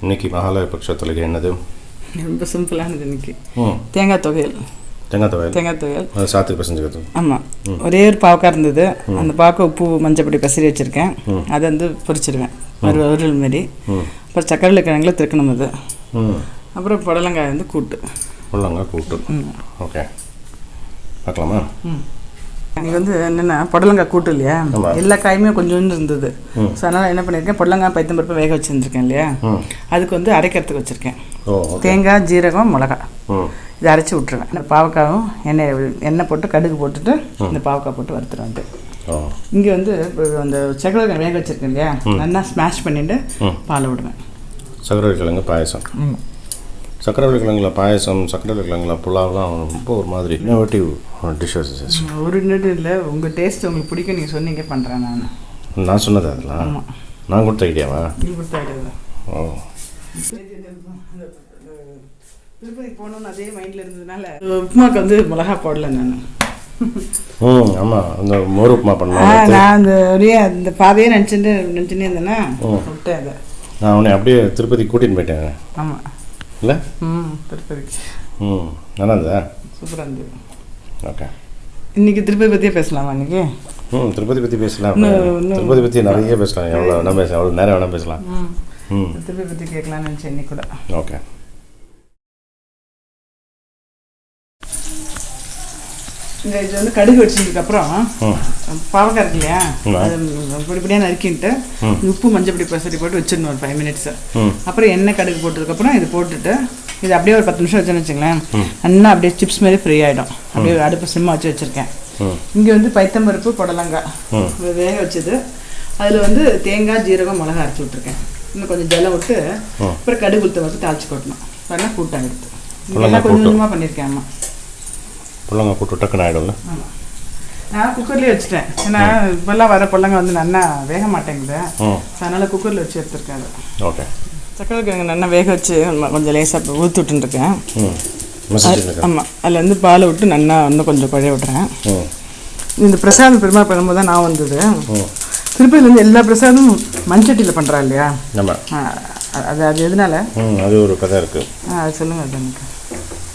இன்னைக்கு மகாலய பக்ஷ தொழுகை என்னது? ரொம்ப சிம்பிளானது இன்னைக்கு. தேங்காய் துவையல். தேங்காய் துவையல் சாத்துக்கு பசஞ்சுக்கிறது. ஆமாம், ஒரே ஒரு பாவக்காய் இருந்தது. அந்த பாவக்காய் உப்பு மஞ்சப்பொடி பசரி வச்சுருக்கேன். அதை வந்து பொரிச்சிடுவேன் ஒரு மாரி. அப்புறம் சக்கரை கிழங்குல திருக்கணும். அது அப்புறம் புடலங்காய் வந்து கூட்டு. புடலங்காய் கூட்டு. ஓகே, பார்க்கலாமா? எனக்கு வந்து என்னென்னா புடலங்காய் கூட்டு இல்லையா, எல்லா காயுமே கொஞ்சோண்டு இருந்தது. ஸோ அதனால் என்ன பண்ணியிருக்கேன், புடலங்காய் பைத்தம்பருப்பு வேக வச்சுருந்துருக்கேன் இல்லையா, அதுக்கு வந்து அரைக்கிறதுக்கு வச்சுருக்கேன். தேங்காய், ஜீரகம், மிளகா இதை அரைச்சி விட்ருவேன். இந்த பாவக்காயும் எண்ணெய் போட்டு கடுகு போட்டுட்டு இந்த பாவக்காய் போட்டு வறுத்துருவேன். இங்கே வந்து அந்த சக்கரை வேக வச்சுருக்கேன் இல்லையா, நல்லா ஸ்மாஷ் பண்ணிவிட்டு பால் விடுவேன். சக்கரை கிழங்கு பாயசம். சக்கரை கிழங்குல பாயசம், சக்கரை கிழங்குல புலாவ்லாம் ரொம்ப ஒரு மாதிரி இன்னோவேட்டிவ் டிஷ்ஷஸ். ஒரு இன்னொரு இல்லை, உங்கள் டேஸ்ட் உங்களுக்கு பிடிக்கும், நீங்கள் சொன்னீங்க பண்ணுறேன். நான் சொன்னது அதெல்லாம் நான் கொடுத்த ஐடியாவா? நீ கொடுத்த ஐடியா. ஓ, திருப்பதி போகணுன்னு அதே மைண்டில் இருந்ததுனால உப்புமாக்கு வந்து மிளகா போடலை நான். ஆமாம், அந்த மோர் உப்புமா பண்ணேன். நான் அந்த ஒரே அந்த பாதையே நினச்சிட்டே இருந்தேன்னா விட்டேன் அதை. நான் உன்னை அப்படியே திருப்பதி கூட்டின்னு போயிட்டேன். ஆமாம் இல்லை? திருப்பதிக்கு. நல்லா இருந்ததா? சூப்பராக இருந்தது. ஓகே, இன்னைக்கு திருப்பதி பற்றியே பேசலாமா? இன்னைக்கு திருப்பதி பற்றி பேசலாம். திருப்பதி பற்றி நிறைய பேசலாம். எவ்வளோ வேணால் பேசலாம், எவ்வளோ நேரம் வேணால் பேசலாம். திருப்பதி பற்றி கேட்கலான்னு நினச்சேன் இன்னைக்கு கூட. ஓகே, இது வந்து கடுகு வச்சதுக்கப்புறம் பாவக்காய் இருக்கு இல்லையா, அது பொடிப்படியாக நறுக்கிட்டு உப்பு மஞ்சப்பொடி பசடி போட்டு வச்சிடணும் ஒரு 5 minutes. அப்புறம் எண்ணெய் கடுகு போட்டதுக்கப்புறம் இது போட்டுட்டு இது அப்படியே ஒரு 10 நிமிஷம் வச்சுன்னு வச்சுங்களேன், நல்லா அப்படியே சிப்ஸ் மாதிரி ஃப்ரீ ஆகிடும். அப்படியே அடுப்பு சிம்மா வச்சு வச்சுருக்கேன். இங்கே வந்து பைத்தம்பருப்பு, புடலங்காய் வேக வச்சது, அதில் வந்து தேங்காய், ஜீரகம், மிளகா அரைச்சி விட்ருக்கேன். இன்னும் கொஞ்சம் ஜலம் விட்டு அப்புறம் கடுகு உளுத்த வச்சு தாளிச்சு கொட்டணும். அதெல்லாம் கூட்டாக எடுத்து இதெல்லாம் கொஞ்சம் கொஞ்சமாக பண்ணியிருக்கேன். ஆமாம், புடலங்காய் கூட்டு டக்குன்னு ஆகிடும்ல. நான் குக்கர்லேயே வச்சுட்டேன். ஏன்னா இப்போல்லாம் வர புடலங்காய் வந்து நல்லா வேக மாட்டேங்குது. அதனால் குக்கரில் வச்சு எடுத்துருக்கேன். ஓகே, சக்கரை கிழங்கு நல்லா வேக வச்சு கொஞ்சம் லேசாக ஊற்றி விட்டுருக்கேன். ஆமாம், அதில் வந்து பாலை விட்டு நல்லா இன்னும் கொஞ்சம் குழைய விட்றேன். இந்த பிரசாதம் பெருமாள் பண்ணும்போது தான் நான் வந்தது. திருப்பதிலேருந்து எல்லா பிரசாதமும் மண்சட்டியில் பண்ணுறா இல்லையா? அது அது எதனால? அது ஒரு கதை இருக்குது. அது சொல்லுங்கள். அது எனக்கு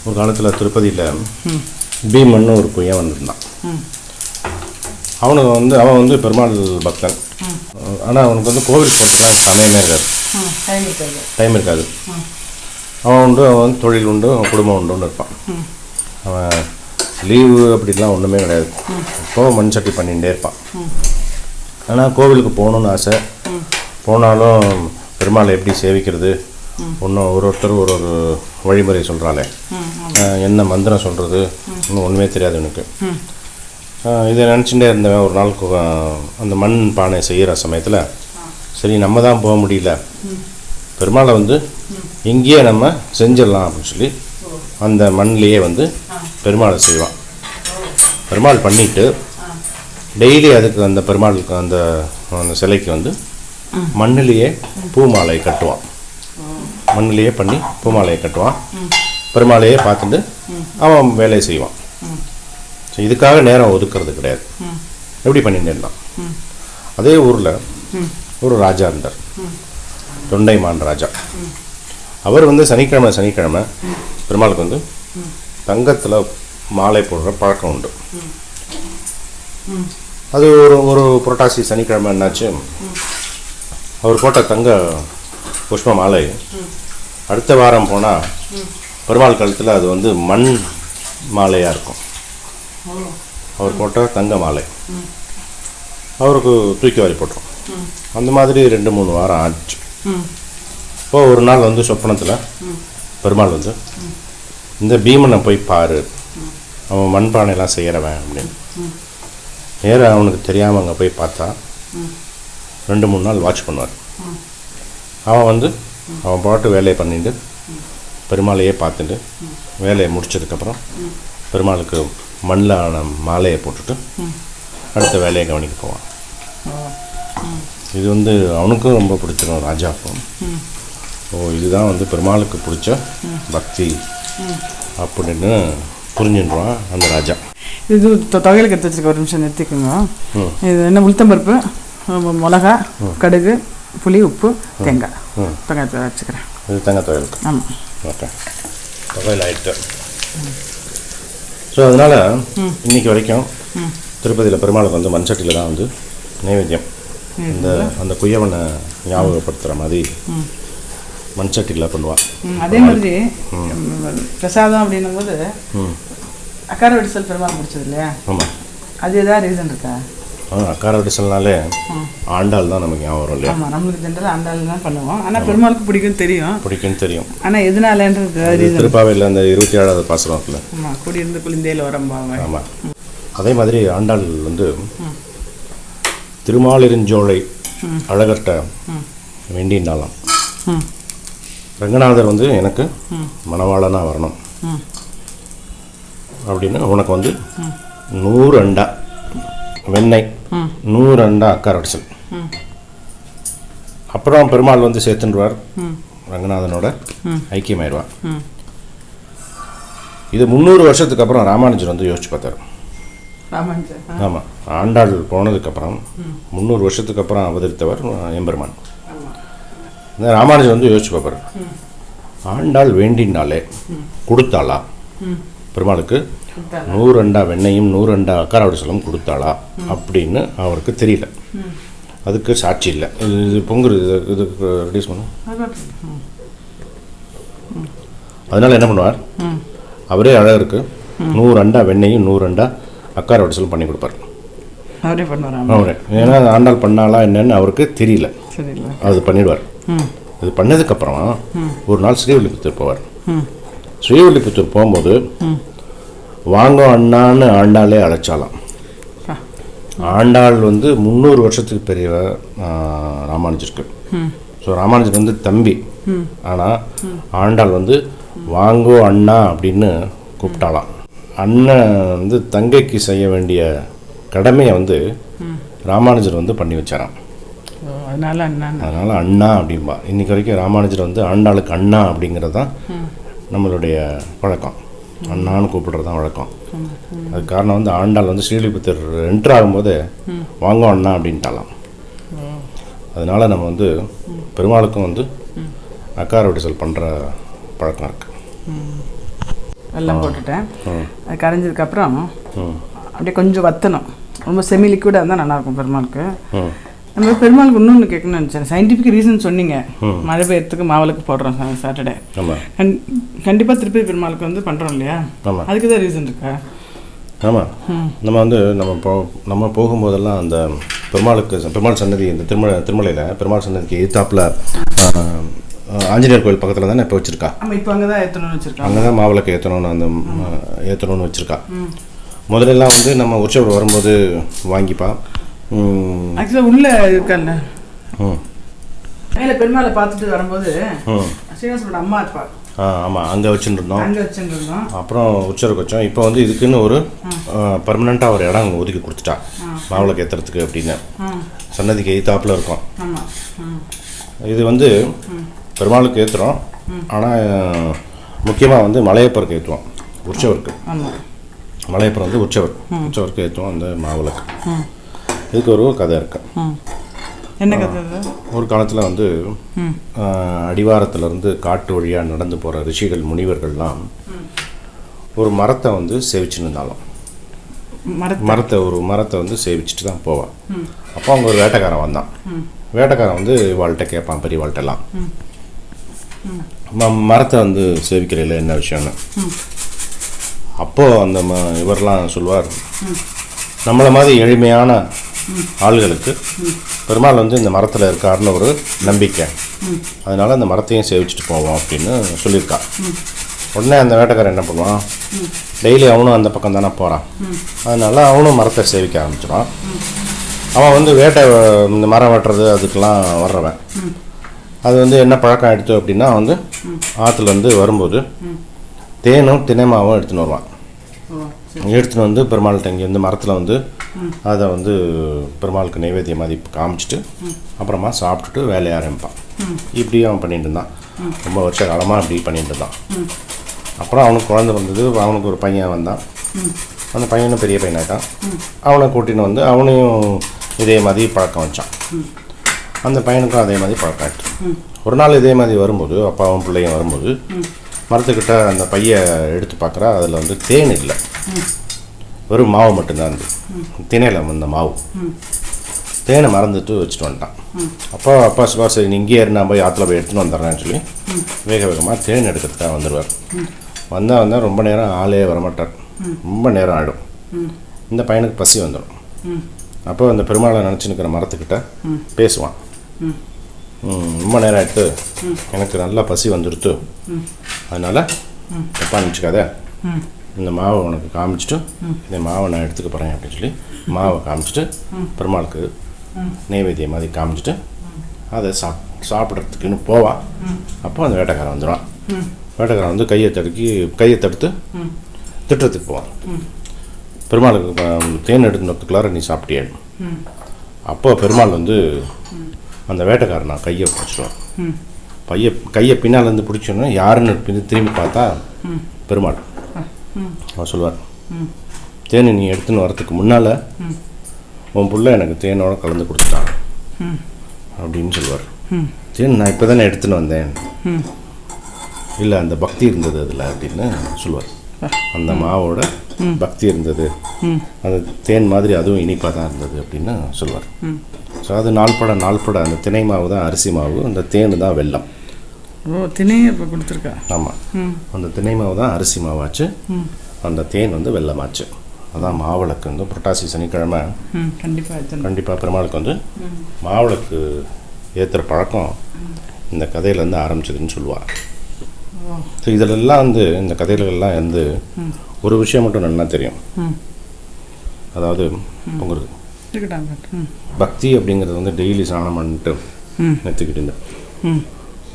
ஒரு காலத்தில் திருப்பதியில் பீமன்னு ஒரு பையன் வந்திருந்தான். அவன் வந்து பெருமாள் பக்தன். ஆனால் அவனுக்கு வந்து கோவில் சமயமே இருக்காது, டைம் இருக்காது. அவன் வந்து தொழில் உண்டு, அவன் குடும்பம் உண்டுன்னு இருப்பான். அவன் லீவு அப்படிலாம் ஒன்றுமே கிடையாது. இப்போ மண் சட்டி பண்ணிகிட்டே இருப்பான். ஆனால் கோவிலுக்கு போகணுன்னு ஆசை. போனாலும் பெருமாளை எப்படி சேவிக்கிறது, ஒன்றும் ஒருத்தர் ஒரு வழிமுறை சொல்கிறாளே, என்ன மந்திரம் சொல்கிறது இன்னும் ஒன்றுமே தெரியாது எனக்கு. இதை நினச்சிட்டே இருந்தவன் ஒரு நாளுக்கு அந்த மண் பானை செய்கிற சமயத்தில் சரி நம்ம தான் போக முடியல, பெருமாளை வந்து இங்கேயே நம்ம செஞ்சிடலாம் அப்படின்னு சொல்லி அந்த மண்ணிலேயே வந்து பெருமாளை செய்வான். பெருமாள் பண்ணிவிட்டு டெய்லி அதுக்கு அந்த பெருமாளுக்கு அந்த சிலைக்கு வந்து மண்ணிலேயே பூ மாலை கட்டுவான். மண்ணிலேயே பண்ணி பூ மாலையை கட்டுவான். பெருமாளையே பார்த்துட்டு அவன் வேலையை செய்வான். ஸோ இதுக்காக நேரம் ஒதுக்கிறது கிடையாது. எப்படி பண்ணிட்டு இருந்தான். அதே ஊரில் ஒரு ராஜா இருந்தார், தொண்டைமான் ராஜா. அவர் வந்து சனிக்கிழமை பெருமாளுக்கு வந்து தங்கத்தில் மாலை போடுற பழக்கம் உண்டு. அது ஒரு புரட்டாசி சனிக்கிழமை என்னாச்சு, அவர் போட்ட தங்க புஷ்ப மாலை அடுத்த வாரம் போனால் பெருமாள் கழுத்தில் அது வந்து மண் மாலையாக இருக்கும். அவர் போட்ட தங்க மாலை அவருக்கு தூக்கி வாரி போட்டுரும். அந்த மாதிரி 2-3 வாரம் ஆச்சு. இப்போ ஒரு நாள் வந்து சொப்பனத்தில் பெருமாள் வந்து இந்த பீமனை போய் பாரு, அவன் மண்பானையெல்லாம் செய்கிறவன் அப்படின்னு. நேராக அவனுக்கு தெரியாமல் அங்கே போய் பார்த்தா 2-3 நாள் வாட்ச் பண்ணுவார். அவன் வந்து அவன் பாட்டு வேலையை பண்ணிட்டு பெருமாளையே பார்த்துட்டு வேலையை முடிச்சதுக்கப்புறம் பெருமாளுக்கு மண்ணில் ஆன மாலையை போட்டுட்டு அடுத்த வேலையை கவனிக்க போவான். இது வந்து அவனுக்கும் ரொம்ப பிடிச்சிடும் ராஜாவுக்கும். இதுதான் வந்து பெருமாளுக்கு பிடிச்ச பக்தி அப்படின்னு புரிஞ்சுடுவான் அந்த ராஜா. இது தொகையில் எடுத்து வச்சுருக்க, ஒரு நிமிஷம் நிறுத்திக்கோங்க. இது என்ன, உளுத்தம்பருப்பு, மிளகா, கடுகு, புளி, உப்பு, தேங்காய் வச்சுக்கிறேன். இது தேங்காய் துவையலுக்கு. ஆமாம். ஓகே, துவையல் ஆகிட்டு. ஸோ அதனால் இன்றைக்கி வரைக்கும் திருப்பதியில் பெருமாளுக்கு வந்து மண்சட்டியில் தான் வந்து நைவேத்தியம். அந்த குய்யவனை ஞாபகப்படுத்துகிற மாதிரி மண்சட்டியில் பண்ணுவாள். அதே மாதிரி பிரசாதம் அப்படின்னும் போது அக்காரவடிசல் பெருமாள் பிடிச்சது இல்லையா? ஆமாம். அது எதாவது ரீசன் இருக்கா? அக்காரவடிசல்னாலே ஆண்டாள் தான் நமக்கு ஞாபகம் வரும் இல்லையா? ஆமாம், நம்மளுக்கு ஜென்ரலாக ஆண்டாள் தான் பண்ணுவோம். ஆனால் பெருமாளுக்கு பிடிக்கும்னு தெரியும். ஆனால் எதனாலன்றது திருப்பாவையில் அந்த 27வது பாசனம் இருக்குல்ல. ஆமாம், குடியிருந்து குளிந்தேல் வரம்பாங்க. ஆமாம். அதே மாதிரி ஆண்டாள் வந்து திருமாலிருஞ்சோலை அழகர்கிட்ட வேண்டினாலாம், ரங்கநாதர் வந்து எனக்கு மணவாளனாக வரணும் அப்படின்னு, உனக்கு வந்து 100 அண்டா வெண்ணெய், 100 அண்டா அக்காரவடிசல். அப்புறம் பெருமாள் வந்து சேர்த்துருவார், ரங்கநாதனோட ஐக்கியமாயிடுவார். இது 300 வருஷத்துக்கு அப்புறம் ராமானுஜர் வந்து யோசிச்சு பார்த்தார். ஆமாம், ஆண்டாள் போனதுக்கப்புறம் 300 வருஷத்துக்கு அப்புறம் அவதரித்தவர் எம்பெருமான். ராமானுஜர் வந்து யோசிச்சு பார்ப்பார், ஆண்டாள் வேண்டினாலே கொடுத்தாளா பெருமாளுக்கு 100 அண்டா வெண்ணையும் 100 அண்டா அக்காரவடிசலும் கொடுத்தாளா அப்படின்னு அவருக்கு தெரியல. அதுக்கு சாட்சி இல்லை. இது பொங்குறது, இதுக்கு ரெடியூஸ் பண்ணும். அதனால் என்ன பண்ணுவார், அவரே அழகருக்கு 100 அண்டா வெண்ணையும் 100 அண்டா அக்காரவடிசலும் பண்ணி கொடுப்பார். அவரே, ஏன்னா ஆண்டாள் பண்ணாலா என்னன்னு அவருக்கு தெரியல, அது பண்ணிடுவார். இது பண்ணதுக்கப்புறம் ஒரு நாள் ஸ்ரீவில்லிபுத்தூர் போவார். ஸ்ரீவில்லிபுத்தூர் போகும்போது வாங்க அண்ணான்னு ஆண்டாளே அழைச்சாலாம். ஆண்டாள் வந்து 300 வருஷத்துக்கு பெரிய ராமானுஜருக்கு. ஸோ ராமானுஜர் வந்து தம்பி, ஆனால் ஆண்டாள் வந்து வாங்கோ அண்ணா அப்படின்னு கூப்பிட்டாலாம். அண்ணன் வந்து தங்கைக்கு செய்ய வேண்டிய கடமையை வந்து ராமானுஜர் வந்து பண்ணி வச்சாராம். அதனால் அண்ணா அப்படின்பா. இன்றைக்கி வரைக்கும் ராமானுஜர் வந்து ஆண்டாளுக்கு அண்ணா அப்படிங்கிறது தான் நம்மளுடைய பழக்கம். அண்ணான்னு கூப்பிடுறது தான் வழக்கம். அதுக்கு காரணம் வந்து ஆண்டாள் வந்து ஸ்ரீவில்லிபுத்தூர் என்ட்ரு ஆகும்போது வாங்க அண்ணா அப்படின்ட்டாலாம். அதனால் நம்ம வந்து பெருமாளுக்கும் வந்து அக்காரவடிசல் பண்ணுற பழக்கம் இருக்குது. வெல்லம் போட்டுட்டேன், அது கரைஞ்சதுக்கப்புறம் அப்படியே கொஞ்சம் வற்றணும். ரொம்ப செமி லிக்விடாக இருந்தால் நல்லாயிருக்கும் பெருமாளுக்கு. நம்ம பெருமாளுக்கு இன்னொன்று கேட்கணும்னு நினச்சேன். சயின்டிஃபிக் ரீசன் சொன்னீங்க, மழை பெய்யறதுக்கு மாவிளக்கு போடுறோம் சாட்டர்டே. கண்டிப்பாக திருப்பதி பெருமாளுக்கு வந்து பண்ணுறோம் இல்லையா? அதுக்கு தான் ரீசன் இருக்கா? ஆமாம், நம்ம வந்து நம்ம போகும்போதெல்லாம் அந்த பெருமாள் சன்னதி, இந்த திருமலையில் பெருமாள் சன்னதிக்கு எதிர்த்தாப்பில் ஆஞ்சநேயர் கோயில் பக்கத்தில் தானே இப்போ வச்சுருக்கா. இப்போ அங்கே தான் ஏற்றணும்னு வச்சுருக்கா. அங்கே தான் மாவிளக்கு ஏற்றணும்னு வச்சுருக்கா. முதலெல்லாம் வந்து நம்ம உற்சவர் வரும்போது வாங்கிப்பா. ஆக்சுவலாக உள்ளே இருக்கல்ல, மேலே பெருமாளை பார்த்துட்டு வரும்போது ஸ்ரீனிவாசனோட அம்மா இருப்பா. ஆமாம், அங்கே வச்சுருந்தோம். அப்புறம் உற்சவருக்கு வச்சோம். இப்போ வந்து இதுக்குன்னு ஒரு பர்மனெண்ட்டாக ஒரு இடம் அங்கே ஒதுக்கி கொடுத்துட்டா மாவிளக்கு ஏற்றுறதுக்கு அப்படின்னு. சன்னதிக்கு எய்த்தாப்பில் இருக்கும். இது வந்து பெருமாளுக்கு ஏற்றுறோம், ஆனால் முக்கியமாக வந்து மலையப்பருக்கு ஏற்றுவோம். உற்சவருக்கு மலையப்பர் வந்து உற்சவருக்கு ஏற்றுவோம் அந்த மாவிளக்கு. இதுக்கு ஒரு கதை இருக்கு. என்ன கதை? ஒரு காலத்தில் வந்து அடிவாரத்திலேருந்து காட்டு வழியாக நடந்து போகிற ரிஷிகள் முனிவர்கள்லாம் ஒரு மரத்தை வந்து சேவிச்சுன்னு இருந்தாலும், ஒரு மரத்தை வந்து சேவிச்சுட்டு தான் போவான். அப்போ அவங்க ஒரு வேட்டைக்காரன் வந்தான். வேட்டைக்காரன் வந்து இவாள்கிட்ட கேட்பான், பெரியவாள்கிட்டலாம், மரத்தை வந்து சேவிக்கிறதில்ல என்ன விஷயம்னு. அப்போது அந்த இவரெலாம் சொல்லுவார், நம்மளை மாதிரி எளிமையான ஆளுகளுக்கு பெருமாள் வந்து இந்த மரத்தில் இருக்காருன்னு ஒரு நம்பிக்கை, அதனால் அந்த மரத்தையும் சேவிச்சுட்டு போவோம் அப்படின்னு சொல்லியிருக்கா. உடனே அந்த வேட்டைக்காரன் என்ன பண்ணுவான், டெய்லி அவனும் அந்த பக்கம் தானே போகிறான், அதனால் அவனும் மரத்தை சேவிக்க ஆரம்பிச்சிடான். அவன் வந்து இந்த மரம் வெட்டுறது அதுக்கெலாம் வர்றவன். அது வந்து என்ன பழக்கம் எடுத்து அப்படின்னா வந்து ஆற்றுல வந்து வரும்போது தேனும் தினைமாவும் எடுத்துன்னு வருவான். எடுத்துன்னு வந்து பெருமாள்கிட்ட இங்கேருந்து மரத்தில் வந்து அதை வந்து பெருமாளுக்கு நைவேத்தியம் மாதிரி காமிச்சிட்டு அப்புறமா சாப்பிட்டுட்டு வேலையை ஆரம்பிப்பான். இப்படி அவன் பண்ணிட்டு இருந்தான். ரொம்ப வருஷ காலமாக அப்படி பண்ணிட்டு இருந்தான். அப்புறம் அவனுக்கு குழந்தை வந்தது. அவனுக்கு ஒரு பையன் வந்தான். அந்த பையனும் பெரிய பையனாயிட்டான். அவனை கூட்டின்னு வந்து அவனையும் இதே மாதிரி பழக்கம் வச்சான். அந்த பையனுக்கும் அதே மாதிரி பழக்காட்டு. ஒரு நாள் இதே மாதிரி வரும்போது அப்பாவும் பிள்ளையும் வரும்போது மரத்துக்கிட்ட அந்த பையை எடுத்து பார்க்குறா. அதில் வந்து தேன் இல்லை, வெறும் மாவு மட்டும்தான் இருந்தது. திணையில் வந்த மாவு. தேனை மறந்துட்டு வச்சுட்டு வந்துட்டான். அப்பா சொல்லுவா, சரி நீ இங்கேயே நான் போய் ஆற்றுல போய் எடுத்துன்னு வந்துடுறேன்னு சொல்லி வேக வேகமாக தேன் எடுக்கிறதுக்காக வந்துடுவார். வந்தால் ரொம்ப நேரம் ஆளே வரமாட்டார், ரொம்ப நேரம் ஆகிடும். இந்த பையனுக்கு பசி வந்துடும். அப்போ அந்த பெருமாளை நினச்சின்னுக்கிற மரத்துக்கிட்ட பேசுவான். ரொம்ப நேரம் ஆகிட்டு, எனக்கு நல்லா பசி வந்துடுத்து, அதனால் தப்பாக நினச்சிக்காத, இந்த மாவை உனக்கு காமிச்சிட்டு இந்த மாவை நான் எடுத்துக்க போகிறேன் அப்படின்னு சொல்லி மாவை காமிச்சிட்டு பெருமாளுக்கு நைவேத்தியம் மாதிரி காமிச்சிட்டு அதை சாப்பிட்றதுக்குன்னு போவான். அப்போ அந்த வேட்டைக்காரன் வந்துடுவான். வேட்டைக்காரன் வந்து கையை தடுத்து திட்டத்துக்கு போவான். பெருமாளுக்கு தேன் எடுத்துக்கிறதுக்குள்ளார நீ சாப்பிட்டியா? அப்போ பெருமாள் வந்து அந்த வேட்டைக்காரன் நான் கையை பிடிச்சிடுவான். கையை பின்னாலேருந்து பிடிச்சோன்னா யாருன்னு திரும்பி பார்த்தா பெருமாள். அவர் சொல்லுவார், தேனை நீ எடுத்துன்னு வரத்துக்கு முன்னால் உன் புள்ள எனக்கு தேனோட கலந்து கொடுத்துட்டான் அப்படின்னு சொல்லுவார். தேன் நான் இப்போ தானே எடுத்துன்னு வந்தேன், இல்லை அந்த பக்தி இருந்தது அதில் அப்படின்னு சொல்லுவார். அந்த மாவோட பக்தி இருந்தது, அந்த தேன் மாதிரி அதுவும் இனிப்பாக தான் இருந்தது அப்படின்னு சொல்லுவார். ஸோ அது நாள்பட அந்த திணை மாவு தான் அரிசி மாவு, அந்த தேன் தான் வெல்லம். திணையை இப்போ கொடுத்துருக்கா. ஆமாம், அந்த திணை மாவு தான் அரிசி மாவாச்சு, அந்த தேன் வந்து வெல்லமாச்சு. அதான் மாவிளக்கு வந்து புரட்டாசி சனிக்கிழமை கண்டிப்பாக பெருமாளுக்கு வந்து மாவிளக்கு ஏற்றுற பழக்கம் இந்த கதையிலேருந்து ஆரம்பிச்சதுன்னு சொல்லுவாள். ஸோ இதிலெல்லாம் வந்து இந்த கதைகளெல்லாம் வந்து ஒரு விஷயம் மட்டும் நல்லா தெரியும். அதாவது உங்களுக்கு பக்தி அப்படிங்கிறது வந்து டெய்லி ஸ்நானம் பண்ணிட்டு நெத்துக்கிட்டு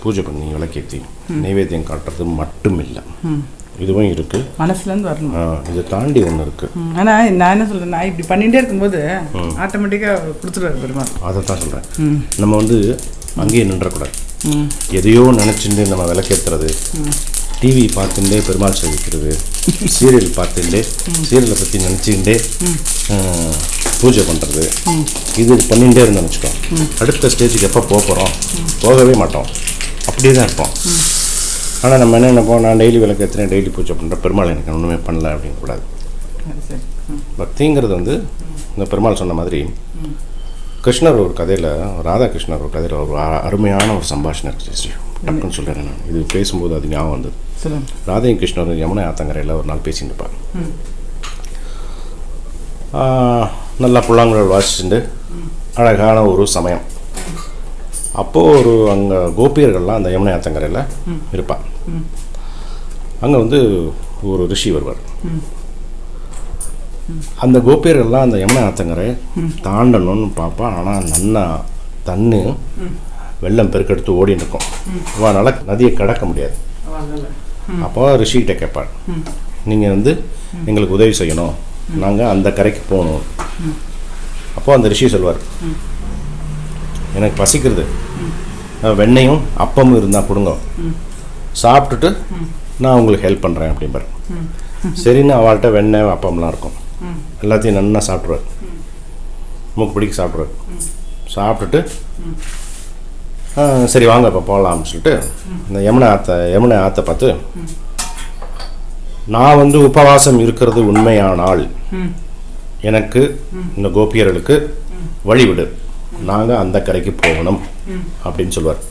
பூஜை பண்ணி விளக்கேற்றி நைவேத்தியம் காட்டுறது மட்டும் இல்லை, இதுவும் இருக்கு, மனசுலேருந்து வரணும். இதை தாண்டி ஒன்று இருக்கு. ஆனால் நான் என்ன சொல்கிறேன், நான் இப்படி பண்ணிகிட்டே இருக்கும்போது ஆட்டோமேட்டிக்காக கொடுத்துருவாரு பெருமாள். அதை தான் சொல்கிறேன். நம்ம வந்து அங்கேயே நின்றக்கூடாது. எதையோ நினச்சிட்டு நம்ம விளக்கேற்றுறது, டிவி பார்த்துட்டே பெருமாள் சேவிக்கிறது, சீரியல் பார்த்துட்டே சீரியலை பற்றி நினச்சிக்கிட்டே பூஜை பண்ணுறது, இது பண்ணிகிட்டே இருந்து நினச்சிக்கோ. அடுத்த ஸ்டேஜுக்கு எப்போ போகிறோம், போகவே மாட்டோம், அப்படியே தான் இருப்போம். ஆனால் நம்ம என்ன நினைப்போம், நான் டெய்லி விளக்கேற்றுறேன், டெய்லி பூஜை பண்ணுறேன், பெருமாள் எனக்கு ஒன்றுமே பண்ணல அப்படின்னு கூடாது. பக்திங்கிறது வந்து இந்த பெருமாள் சொன்ன மாதிரி கிருஷ்ணர் ஒரு கதையில், ராதாகிருஷ்ணர் ஒரு கதையில் ஒரு அருமையான ஒரு சம்பாஷணை இருக்குது. டக்குன்னு சொல்கிறேன் நான், இது பேசும்போது அது ஞாபகம் வந்தது. ராதையும் கிருஷ்ணர் யமுனை ஆத்தங்கரையில் ஒரு நாள் பேசிட்டு இருப்பாங்க. நல்லா புல்லாங்குழல் வாசிச்சுட்டு அழகான ஒரு சமயம். அப்போது அங்கே கோபியர்கள்லாம் அந்த யமுனை ஆத்தங்கரையில் இருப்பாங்க. அங்கே வந்து ஒரு ரிஷி வருவார். அந்த கோபியர்கள்லாம் அந்த யமுனை ஆத்தங்கரை தாண்டணும்னு பார்ப்பான். ஆனால் நன்னா தண்ணி வெள்ளம் பெருக்கெடுத்து ஓடின்னு இருக்கும், அதனால் நதியை கடக்க முடியாது. அப்போ ரிஷிகிட்ட கேட்பார், நீங்கள் வந்து எங்களுக்கு உதவி செய்யணும், நாங்கள் அந்த கரைக்கு போகணும். அப்போது அந்த ரிஷி சொல்வார், எனக்கு பசிக்கிறது, வெண்ணையும் அப்பமும் இருந்தால் கொடுங்க, சாப்பிட்டுட்டு நான் உங்களுக்கு ஹெல்ப் பண்ணுறேன் அப்படிம்பார். சரின்னு அவள்கிட்ட வெண்ணெய் அப்பம்லாம் இருக்கும், எல்லாத்தையும் நல்லா சாப்பிட்ருவார், மூக்கு பிடிக்க சாப்பிட்ருவார். சாப்பிட்டுட்டு சரி வாங்க இப்போ போகலாம்னு சொல்லிட்டு இந்த யமுனை ஆற்றை பார்த்து, நான் வந்து உபவாசம் இருக்கிறது உண்மையானால் எனக்கு இந்த கோபியர்களுக்கு வழிவிடு, நாங்கள் அந்த கரைக்கு போகணும் அப்படின்னு சொல்லுவார்.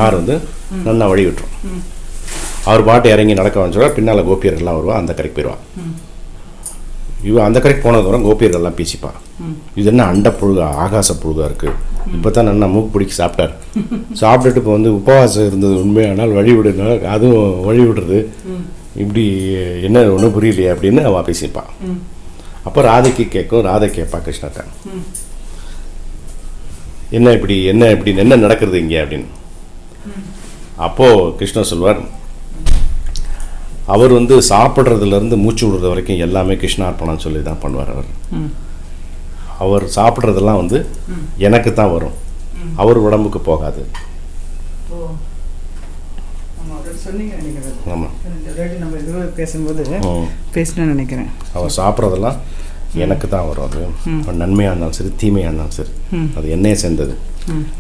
ஆறு வந்து நல்லா வழி விட்டுரும். அவர் பாட்டு இறங்கி நடக்க வந்துடுவார். பின்னால் கோபியர்கள்லாம் வருவா, அந்த கரைக்கு போயிடுவான். இவன் அந்த கரைக்கு போனதுக்கப்புறம் கோபியர்கள்லாம் பேசிப்பா, இது என்ன அண்ட புழுகா, ஆகாச புழுகா இருக்குது, இப்போ தான் நல்லா மூக்கு பிடிக்கி சாப்பிட்டார், சாப்பிட்டுட்டு இப்போ வந்து உபவாசம் இருந்தது உண்மையானால் வழி விடுனா அதுவும் வழி விடுறது, இப்படி என்ன ஒன்றும் புரியலையே அப்படின்னு அவன் பேசிப்பான். அப்போ ராதைக்கு கேட்கும், ராதை கேட்பா கிருஷ்ணர்ட்ட, என்ன இப்படின்னு என்ன நடக்கிறது இங்கே அப்படின்னு. அப்போது கிருஷ்ணர் சொல்வார், அவர் வந்து சாப்பிட்றதுலேருந்து மூச்சு விடுறது வரைக்கும் எல்லாமே கிருஷ்ணார்ப்பணம்னு சொல்லி தான் பண்ணுவார். அவர் சாப்பிட்றதெல்லாம் வந்து எனக்கு தான் வரும், அவர் உடம்புக்கு போகாது. ஆமாம், பேசும்போது பேசணும்னு நினைக்கிறேன். அவர் சாப்பிட்றதெல்லாம் எனக்கு தான் வரும் அது. நன்மையாக இருந்தாலும் சரி தீமையாக இருந்தாலும் சரி அது என்னையே சேர்ந்தது.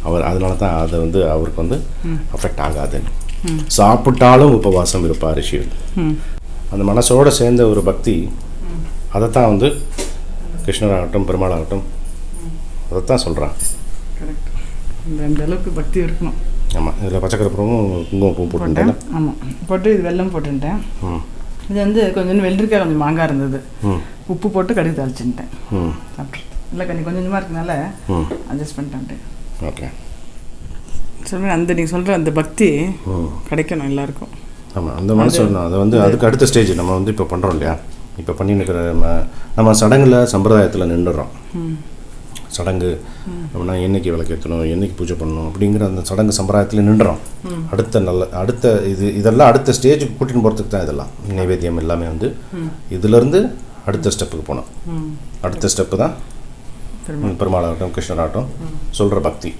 அவர் அதனால தான் அதை வந்து அவருக்கு வந்து அஃபெக்ட் ஆகாதுன்னு. சாப்பிட்டாலும் உபவாசம் இருப்பார் ரிஷிகள். அந்த மனசோடு சேர்ந்த ஒரு பக்தி, அதைத்தான் வந்து கிருஷ்ணராகட்டும் பெருமாளாகட்டும் அதைத்தான் சொல்கிறான். அந்த அளவுக்கு பக்தி இருக்கணும். ஆமாம், இதில் பச்சைக்கருப்பூரும் குங்குமப்பூ போட்டுட்டேன். ஆமாம், போட்டு இது வெல்லம் போட்டுட்டேன். இது வந்து கொஞ்சம் வெள்ளரிக்காய் கொஞ்சம் மாங்காய் இருந்தது, உப்பு போட்டு கடுகு தாளிச்சுட்டேன். சாப்பிட்றேன். இல்லை கொஞ்சம் கொஞ்சமாக இருக்கனால அட்ஜஸ்ட் பண்ணிட்டேன். ஓகே, சொல்லுங்கள். அந்த நீங்கள் சொல்கிற அந்த பக்தி கிடைக்கணும் எல்லாருக்கும். ஆமாம், அந்த மனசு வரணும். அதை வந்து அதுக்கு அடுத்த ஸ்டேஜ் நம்ம வந்து இப்போ பண்ணுறோம் இல்லையா? இப்போ பண்ணின்னு இருக்கிற நம்ம சடங்கில் சம்பிரதாயத்தில் நின்றுடுறோம். சடங்கு அப்படின்னா என்னைக்கு விளக்கேற்றணும், என்னைக்கு பூஜை பண்ணணும் அப்படிங்கிற அந்த சடங்கு சம்பிரதாயத்தில் நின்றுறோம். அடுத்த இதெல்லாம் அடுத்த ஸ்டேஜுக்கு கூட்டின்னு போகிறதுக்கு தான் இதெல்லாம் நைவேத்தியம் எல்லாமே வந்து இதுலேருந்து அடுத்த ஸ்டெப்புக்கு போனோம். அடுத்த ஸ்டெப்பு தான் பெருமாளாகட்டும் கிருஷ்ணராகட்டும் சொல்கிற பக்தி.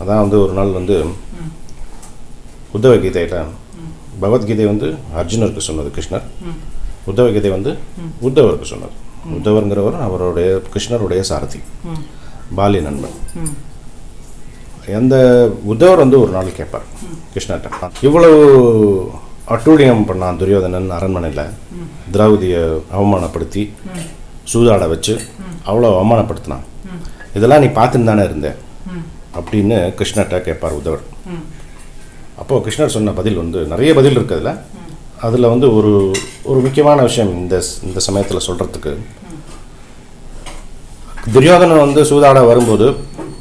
அதான் வந்து ஒரு நாள் வந்து உத்தவ கீதையில் பகவத்கீதை வந்து அர்ஜுனருக்கு சொன்னது கிருஷ்ணர், உத்தவ கீதை வந்து உத்தவருக்கு சொன்னது. உத்தவருங்கிறவர் அவருடைய கிருஷ்ணருடைய சாரதி, பாலிய நண்பன். அந்த உத்தவர் வந்து ஒரு நாள் கேட்பார் கிருஷ்ணர்கிட்ட, இவ்வளவு அட்டூழியம் பண்ணான் துரியோதனன் அரண்மனையில், திரௌதியை அவமானப்படுத்தி சூதாட வச்சு அவ்வளோ அவமானப்படுத்தினான், இதெல்லாம் நீ பார்த்துன்னு தானே இருந்த அப்படின்னு கிருஷ்ணர்கிட்ட கேட்பார் உத்தவர். அப்போது கிருஷ்ணர் சொன்ன பதில் வந்து நிறைய பதில் இருக்குதுல்ல, அதில் வந்து ஒரு முக்கியமான விஷயம் இந்த சமயத்தில் சொல்கிறதுக்கு, துரியோதனன் வந்து சூதாட வரும்போது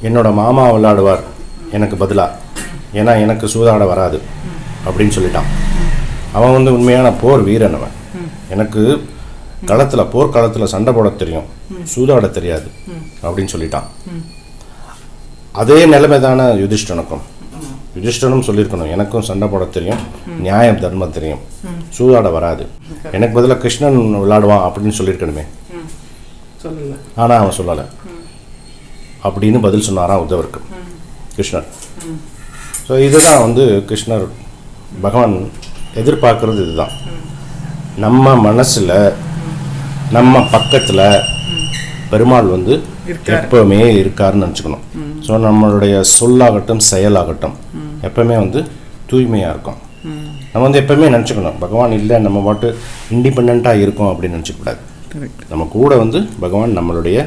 என்னோட மாமா விளையாடுவார் எனக்கு பதிலாக, ஏன்னா எனக்கு சூதாட வராது அப்படின்னு சொல்லிட்டான். அவன் வந்து உண்மையான போர் வீரன். அவன் எனக்கு போர்க்காலத்தில் சண்டை போட தெரியும், சூதாட தெரியாது அப்படின்னு சொல்லிட்டான். அதே நிலைமை தானே யுதிஷ்டனுக்கும். யுதிஷ்டனும் சொல்லியிருக்கணும், எனக்கும் சண்டை போட தெரியும், நியாயம் தர்மம் தெரியும், சூதாட வராது, எனக்கு பதிலாக கிருஷ்ணன் விளையாடுவான் அப்படின்னு சொல்லியிருக்கணுமே. ஆனால் அவன் சொல்லலை அப்படின்னு பதில் சொன்னாராம் உத்தவருக்கு கிருஷ்ணர். ஸோ இதுதான் வந்து கிருஷ்ணர் பகவான் எதிர்பார்க்கறது இதுதான். நம்ம மனசில் நம்ம பக்கத்தில் பெருமாள் வந்து எப்பவுமே இருக்காருன்னு நினச்சிக்கணும். ஸோ நம்மளுடைய சொல்லாகட்டும் செயலாகட்டும் எப்பவுமே வந்து தூய்மையாக இருக்கும். நம்ம வந்து எப்பவுமே நினச்சிக்கணும் பகவான் இல்லை நம்ம பாட்டு இண்டிபெண்ட்டாக இருக்கோம் அப்படின்னு நினச்சிக்கூடாது. நம்ம கூட வந்து பகவான் நம்மளுடைய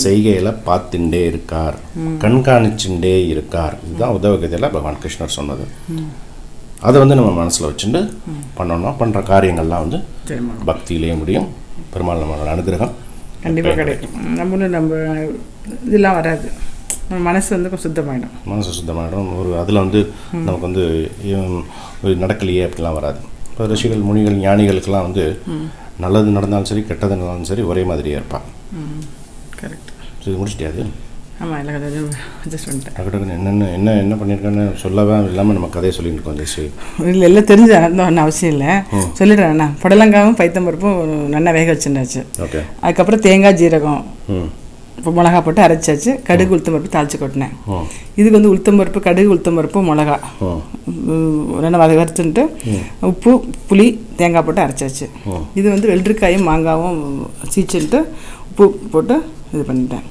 செய்கையில் பார்த்துட்டே இருக்கார், கண்காணிச்சுட்டே இருக்கார். இதுதான் உத்தவ கீதையில் பகவான் கிருஷ்ணர் சொன்னது. அதை வந்து நம்ம மனசில் வச்சுட்டு பண்ணணும். பண்ணுற காரியங்கள்லாம் வந்து பக்தியிலேயே முடியும். பெருமாள் நம்மளோட அனுகிரகம் கண்டிப்பாக கிடைக்கும். நம்ம இதெல்லாம் வராது, நம்ம மனசு வந்து சுத்தமாயிடும். மனசு சுத்தமாயிடும். அதில் வந்து நமக்கு வந்து நடக்கலையே அப்படிலாம் வராது. இப்போ ரிஷிகள் முனிகள் ஞானிகளுக்கெல்லாம் வந்து நல்லது நடந்தாலும் சரி கெட்டது நடந்தாலும் சரி ஒரே மாதிரியே இருப்பான். கரெக்ட். இது முடிச்சிட்டியாது? ஆமாம், இல்லை அட்ஜஸ்ட் பண்ணிட்டேன். டக்குன்னு என்ன பண்ணியிருக்கேன்னு சொல்லவே இல்லாமல் நம்ம கதையை சொல்லிட்டு இருக்கோம். ஜெய்ஸ்ரீ இல்லை எல்லாம் தெரிஞ்சு ஒன்றும் அவசியம் இல்லை, சொல்லிடுறேன். நான் புடலங்காவும் பைத்தம்பருப்பும் நல்லா வேக வச்சுருந்தாச்சு. ஓகே. அதுக்கப்புறம் தேங்காய் ஜீரகம் இப்போ மிளகா போட்டு அரைச்சாச்சு. கடுகு உளுத்தம்பருப்பு தாளித்து கொட்டினேன். இதுக்கு வந்து உளுத்தம்பருப்பு கடுகு உளுத்தம்பருப்பு மிளகா நல்லா வறுத்துட்டு உப்பு புளி தேங்காய் போட்டு அரைச்சாச்சு. இது வந்து வெள்ளரிக்காயும் மாங்காவும் சீச்சுட்டு உப்பு போட்டு இது பண்ணிட்டேன்.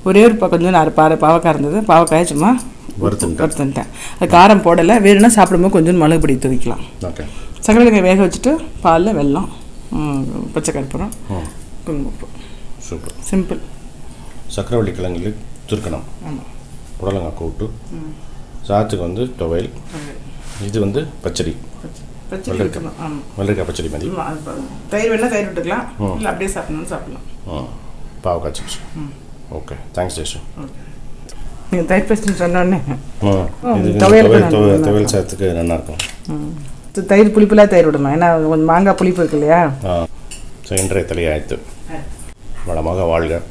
ஒரே ஒரு கொஞ்சம் பாவக்காய் இருந்தது, பாவக்காயை சும்மா வறுத்துட்டேன். அது காரம் போடலை, வேணும்னா சாப்பிடும்போது கொஞ்சம் மிளகு பொடி தூவிக்கலாம். சக்கரை வேக வச்சுட்டு பாலில் வெல்லம் பச்சை கற்பூரம் குங்குமப்பூ. Super, simple. சக்கரவள்ளி கிழங்கு துருக்கணும், புடலங்காய் கூட்டு, சாத்துக்கு வந்து துவையல், இது வந்து பச்சடி, வெள்ளரிக்காய் பச்சடி மாதிரி. தயிர் வேணால் தயிர் விட்டுக்கலாம், இல்லை அப்படியே சாப்பிடலாம். பாவக்காய் சிப்ஸ். Okay, thanks Jaishu. நீங்கள் தயிர் பச்சடி சொன்னோடனே துவையல் சாத்துக்கு நல்லாயிருக்கும். தயிர் புளிப்புலாம் தயிர் விடணும், ஏன்னா கொஞ்சம் மாங்காய் புளிப்பு இருக்கு இல்லையா. ஸோ இன்றைய தலையாய்த்து வளமாக வாழ்க.